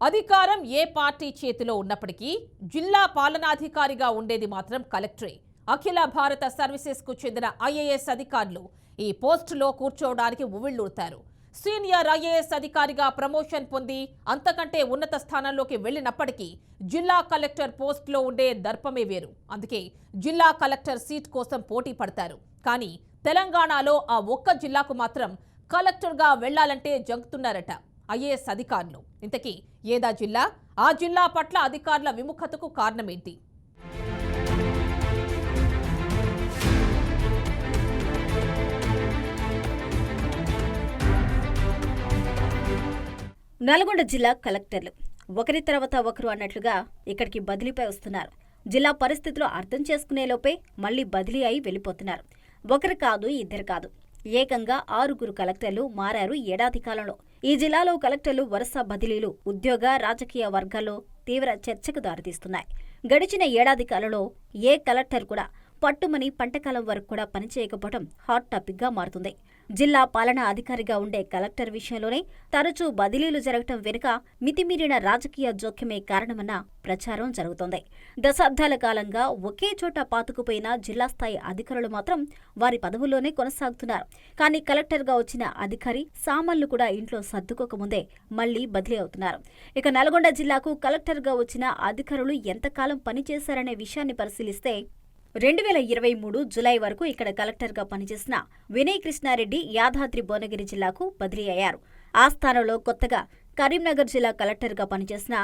అధికారం ఏ పార్టీ చేతిలో ఉన్నప్పటికీ జిల్లా పాలనాధికారిగా ఉండేది మాత్రం కలెక్టరే. అఖిల భారత సర్వీసెస్ కు చెందిన ఐఏఎస్ అధికారులు ఈ పోస్టులో కూర్చోవడానికి ఉవ్విళ్లూరుతారు. సీనియర్ ఐఏఎస్ అధికారిగా ప్రమోషన్ పొంది అంతకంటే ఉన్నత స్థానంలోకి వెళ్లినప్పటికీ జిల్లా కలెక్టర్ పోస్టులో ఉండే దర్పమే వేరు. అందుకే జిల్లా కలెక్టర్ సీట్ కోసం పోటీ పడతారు. కానీ తెలంగాణలో ఆ ఒక్క జిల్లాకు మాత్రం కలెక్టర్గా వెళ్లాలంటే జంకుతున్నారట ఐఏఎస్ అధికారులు. ఇంతకీ ఏదా జిల్లా? ఆ జిల్లా పట్ల అధికారుల విముఖతకు కారణమేంటి? నల్గొండ జిల్లా కలెక్టర్లు ఒకరి తర్వాత ఒకరు అన్నట్లుగా ఇక్కడికి బదిలీపై వస్తున్నారు. జిల్లా పరిస్థితులు అర్థం చేసుకునేలోపే మళ్లీ బదిలీ అయి వెళ్లిపోతున్నారు. ఒకరు కాదు, ఇద్దరు కాదు, ఏకంగా 6 కలెక్టర్లు మారారు ఏడాది కాలంలో. ఈ జిల్లాలో కలెక్టర్లు వరుస బదిలీలు ఉద్యోగ రాజకీయ వర్గాల్లో తీవ్ర చర్చకు దారితీస్తున్నాయి. గడిచిన ఏడాది కాలంలో ఏ కలెక్టర్ కూడా పట్టుమని పంటకాలం వరకు కూడా పనిచేయకపోవడం హాట్ టాపిక్ గా మారుతుంది. జిల్లా పాలనా అధికారిగా ఉండే కలెక్టర్ విషయంలోనే తరచూ బదిలీలు జరగటం వెనుక మితిమీరిన రాజకీయ జోక్యమే కారణమన్న ప్రచారం జరుగుతోంది. దశాబ్దాల కాలంగా ఒకే చోట పాతుకుపోయిన జిల్లా స్థాయి అధికారులు మాత్రం వారి పదవుల్లోనే కొనసాగుతున్నారు. కానీ కలెక్టర్గా వచ్చిన అధికారి సామాన్లు కూడా ఇంట్లో సర్దుకోకముందే మళ్లీ బదిలీ అవుతున్నారు. ఇక నల్గొండ జిల్లాకు కలెక్టర్గా వచ్చిన అధికారులు ఎంతకాలం పనిచేశారనే విషయాన్ని పరిశీలిస్తే 2023 జులై వరకు ఇక్కడ కలెక్టర్గా పనిచేసిన వినయ్ కృష్ణారెడ్డి యాదాద్రి భువనగిరి జిల్లాకు బదిలీ అయ్యారు. ఆ స్థానంలో కొత్తగా కరీంనగర్ జిల్లా కలెక్టర్గా పనిచేసిన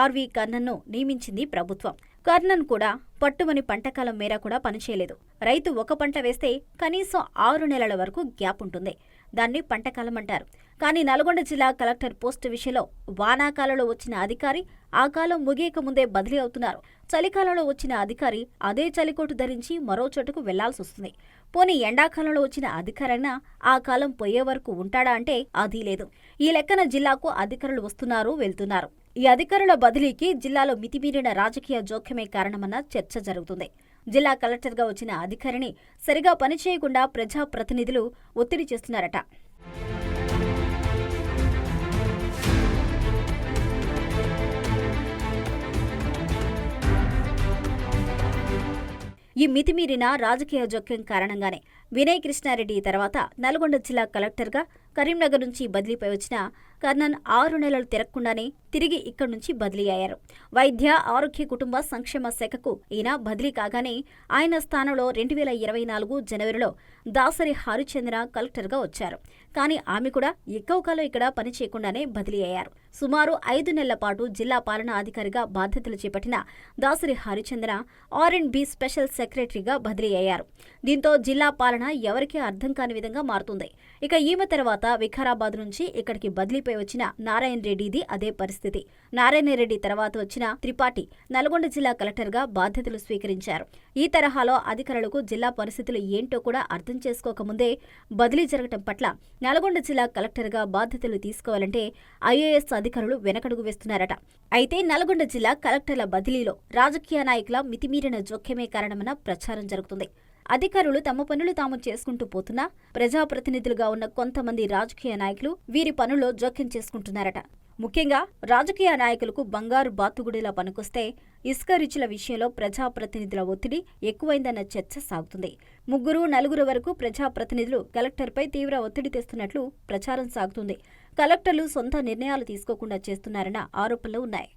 ఆర్వి కర్ణన్ను నియమించింది ప్రభుత్వం. కర్ణన్ కూడా పట్టుమని పంటకాలం మేర కూడా పనిచేయలేదు. రైతు ఒక పంట వేస్తే కనీసం 6 నెలల వరకు గ్యాప్ ఉంటుంది. దాన్ని పంటకాలం అంటారు. కానీ నల్గొండ జిల్లా కలెక్టర్ పోస్టు విషయంలో వానాకాలంలో వచ్చిన అధికారి ఆ కాలం ముగియక ముందే బదిలీ అవుతున్నారు. చలికాలంలో వచ్చిన అధికారి అదే చలికోటు ధరించి మరో చోటుకు వెళ్లాల్సి వస్తుంది. పోనీ ఎండాకాలంలో వచ్చిన అధికారైనా ఆ కాలం పోయే వరకు ఉంటాడా అంటే అదీ లేదు. ఈ లెక్కన జిల్లాకు అధికారులు వస్తున్నారు, వెళ్తున్నారు. ఈ అధికారుల బదిలీకి జిల్లాలో మితిమీరిన రాజకీయ జోక్యమే కారణమన్న చర్చ జరుగుతుంది. జిల్లా కలెక్టర్గా వచ్చిన అధికారిని సరిగా పనిచేయకుండా ప్రజాప్రతినిధులు ఒత్తిడి చేస్తున్నారట. ఈ మితిమీరిన రాజకీయ జోక్యం కారణంగానే వినయ్ కృష్ణారెడ్డి తర్వాత నల్గొండ జిల్లా కలెక్టర్గా కరీంనగర్ నుంచి బదిలీపై వచ్చిన కర్ణన్ 6 నెలలు తిరగకుండానే తిరిగి ఇక్కడి నుంచి బదిలీ అయ్యారు. వైద్య ఆరోగ్య కుటుంబ సంక్షేమ శాఖకు ఈయన బదిలీ కాగానే ఆయన స్థానంలో 2024 జనవరిలో దాసరి హరిచంద్ర కలెక్టర్గా వచ్చారు. కానీ ఆమె కూడా ఎక్కువ కాలం ఇక్కడ పనిచేయకుండానే బదిలీ అయ్యారు. సుమారు 5 నెలల పాటు జిల్లా పాలనా అధికారిగా బాధ్యతలు చేపట్టిన దాసరి హరిచంద్ర R&B స్పెషల్ సెక్రటరీగా బదిలీ అయ్యారు. దీంతో జిల్లా పాలన ఎవరికీ అర్థం కాని విధంగా మారుతుంది. ఇక ఈమె తర్వాత వికారాబాద్ నుంచి ఇక్కడికి బదిలీపై వచ్చిన నారాయణ రెడ్డిది అదే పరిస్థితి. నారాయణ రెడ్డి తర్వాత వచ్చిన త్రిపాఠి నల్గొండ జిల్లా కలెక్టర్గా బాధ్యతలు స్వీకరించారు. ఈ తరహాలో అధికారులకు జిల్లా పరిస్థితులు ఏంటో కూడా అర్థం చేసుకోకముందే బదిలీ జరగటం పట్ల నల్గొండ జిల్లా కలెక్టర్గా బాధ్యతలు తీసుకోవాలంటే ఐఏఎస్ అధికారులు వెనకడుగు వేస్తున్నారట. అయితే నల్గొండ జిల్లా కలెక్టర్ల బదిలీలో రాజకీయ నాయకుల మితిమీరిన జోక్యమే కారణమన్న ప్రచారం జరుగుతుంది. అధికారులు తమ పనులు తాము చేసుకుంటూ పోతున్నా ప్రజాప్రతినిధులుగా ఉన్న కొంతమంది రాజకీయ నాయకులు వీరి పనుల్లో జోక్యం చేసుకుంటున్నారట. ముఖ్యంగా రాజకీయ నాయకులకు బంగారు బాతుగుడిలా పనికొస్తే ఇసుక రిచ్ల విషయంలో ప్రజాప్రతినిధుల ఒత్తిడి ఎక్కువైందన్న చర్చ సాగుతుంది. 3-4 వరకు ప్రజాప్రతినిధులు కలెక్టర్పై తీవ్ర ఒత్తిడి తెస్తున్నట్లు ప్రచారం సాగుతుంది. కలెక్టర్లు సొంత నిర్ణయాలు తీసుకోకుండా చేస్తున్నారన్న ఆరోపణలు ఉన్నాయి.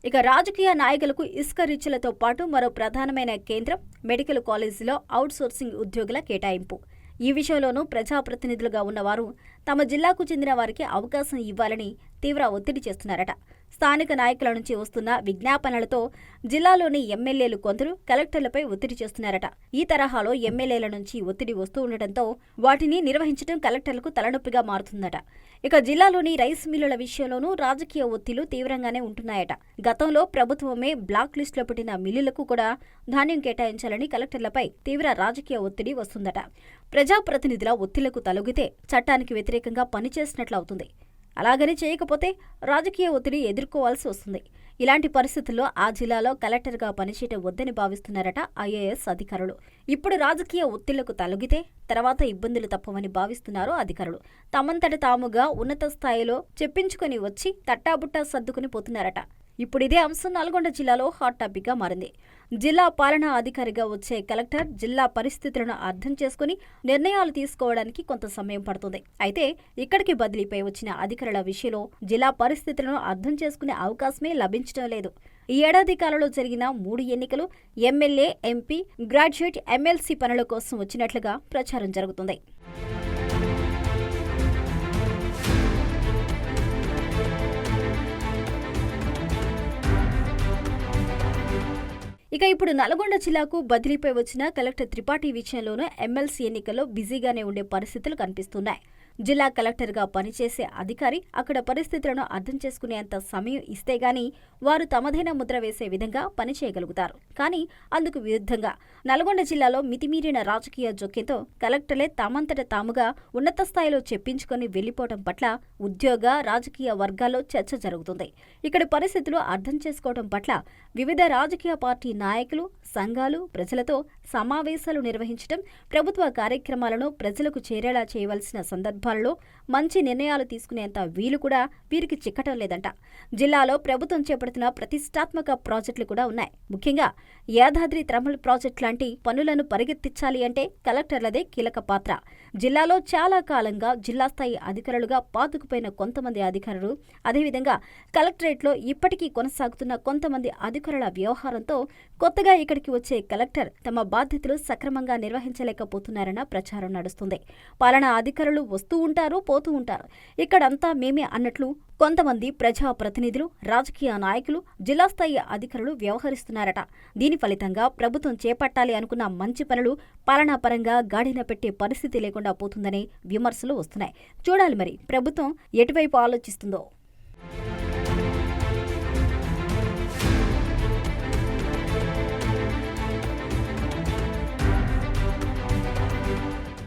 ఇక రాజకీయ నాయకులకు ఇసుక రిచ్లతో పాటు మరో ప్రధానమైన కేంద్రం మెడికల్ కాలేజీలో అవుట్సోర్సింగ్ ఉద్యోగుల కేటాయింపు. ఈ విషయంలోనూ ప్రజాప్రతినిధులుగా ఉన్నవారు తమ జిల్లాకు చెందిన వారికి అవకాశం ఇవ్వాలని తీవ్ర ఒత్తిడి చేస్తున్నారట. స్థానిక నాయకుల నుంచి వస్తున్న విజ్ఞాపనలతో జిల్లాలోని ఎమ్మెల్యేలు కొందరు కలెక్టర్లపై ఒత్తిడి చేస్తున్నారట. ఈ తరహాలో ఎమ్మెల్యేల నుంచి ఒత్తిడి వస్తూ ఉండటంతో వాటిని నిర్వహించడం కలెక్టర్లకు తలనొప్పిగా మారుతుందట. ఇక జిల్లాలోని రైస్ మిల్లుల విషయంలోనూ రాజకీయ ఒత్తిళ్లు తీవ్రంగానే ఉంటున్నాయట. గతంలో ప్రభుత్వమే బ్లాక్ లిస్టులో పెట్టిన మిల్లులకు కూడా ధాన్యం కేటాయించాలని కలెక్టర్లపై తీవ్ర రాజకీయ ఒత్తిడి వస్తుందట. ప్రజాప్రతినిధుల ఒత్తిళ్లకు తలొగితే చట్టానికి వ్యతిరేకంగా పనిచేసినట్లు అవుతుంది. అలాగని చేయకపోతే రాజకీయ ఒత్తిడి ఎదుర్కోవాల్సి వస్తుంది. ఇలాంటి పరిస్థితుల్లో ఆ జిల్లాలో కలెక్టర్గా పనిచేయటం వద్దని భావిస్తున్నారట ఐఏఎస్ అధికారులు. ఇప్పుడు రాజకీయ ఒత్తిళ్లకు తలొగితే తర్వాత ఇబ్బందులు తప్పవని భావిస్తున్నారు అధికారులు. తమంతట తాముగా ఉన్నత స్థాయిలో చెప్పించుకుని వచ్చి తట్టాబుట్టా సర్దుకుని పోతున్నారట. ఇప్పుడు ఇదే అంశం నల్గొండ జిల్లాలో హాట్ టాపిక్ గా మారింది. జిల్లా పాలనా అధికారిగా వచ్చే కలెక్టర్ జిల్లా పరిస్థితులను అర్థం చేసుకుని నిర్ణయాలు తీసుకోవడానికి కొంత సమయం పడుతుంది. అయితే ఇక్కడికి బదిలీపై వచ్చిన అధికారుల విషయంలో జిల్లా పరిస్థితులను అర్థం చేసుకునే అవకాశమే లభించడం లేదు. ఈ ఏడాది కాలంలో జరిగిన 3 ఎన్నికలు ఎమ్మెల్యే, ఎంపీ, గ్రాడ్యుయేట్, ఎమ్మెల్సీ పనుల కోసం వచ్చినట్లుగా ప్రచారం జరుగుతుంది. ఇక ఇప్పుడు నల్గొండ జిల్లాకు బదిలీపై వచ్చిన కలెక్టర్ త్రిపాఠి విషయంలోనూ ఎమ్మెల్సీ ఎన్నికల్లో బిజీగానే ఉండే పరిస్థితులు కనిపిస్తున్నాయి. జిల్లా కలెక్టర్గా పనిచేసే అధికారి అక్కడ పరిస్థితులను అర్థం చేసుకునేంత సమయం ఇస్తే గాని వారు తమదైన ముద్ర వేసే విధంగా పనిచేయగలుగుతారు. కానీ అందుకు విరుద్ధంగా నల్గొండ జిల్లాలో మితిమీరిన రాజకీయ జోక్యంతో కలెక్టర్లే తమంతట తాముగా ఉన్నత స్థాయిలో చెప్పించుకొని వెళ్లిపోవడం పట్ల ఉద్యోగ, రాజకీయ వర్గాల్లో చర్చ జరుగుతుంది. ఇక్కడి పరిస్థితులు అర్థం చేసుకోవడం పట్ల వివిధ రాజకీయ పార్టీ నాయకులు, సంఘాలు ప్రజలతో సమావేశాలు నిర్వహించడం, ప్రభుత్వ కార్యక్రమాలను ప్రజలకు చేరేలా చేయవలసిన సందర్భాలలో మంచి నిర్ణయాలు తీసుకునేంత వీలు కూడా వీరికి చిక్కటం లేదంట. జిల్లాలో ప్రభుత్వం చేపడుతున్న ప్రతిష్టాత్మక ప్రాజెక్టులు కూడా ఉన్నాయి. ముఖ్యంగా యాదాద్రి థర్మల్ ప్రాజెక్టు లాంటి పనులను పరిగెత్తించాలి అంటే కలెక్టర్లదే కీలక పాత్ర. జిల్లాలో చాలా కాలంగా జిల్లా స్థాయి అధికారులుగా పాతుకుపోయిన కొంతమంది అధికారులు, అదేవిధంగా కలెక్టరేట్లో ఇప్పటికీ కొనసాగుతున్న కొంతమంది అధికారుల వ్యవహారంతో కొత్తగా ఇక్కడికి వచ్చే కలెక్టర్ తమ బాధ్యతలు సక్రమంగా నిర్వహించలేకపోతున్నారన్న ప్రచారం నడుస్తుంది. పాలనా అధికారులు వస్తూ ఉంటారు, పోతూ ఉంటారు. ఇక్కడంతా మేమే అన్నట్లు కొంతమంది ప్రజాప్రతినిధులు, రాజకీయ నాయకులు, జిల్లా స్థాయి అధికారులు వ్యవహరిస్తున్నారట. దీని ఫలితంగా ప్రభుత్వం చేపట్టాలి అనుకున్న మంచి పనులు పాలనాపరంగా గాడిన పెట్టే పరిస్థితి లేకుండా పోతుందనే విమర్శలు వస్తున్నాయి. చూడాలి మరి ప్రభుత్వం ఎటువైపు ఆలోచిస్తుందో.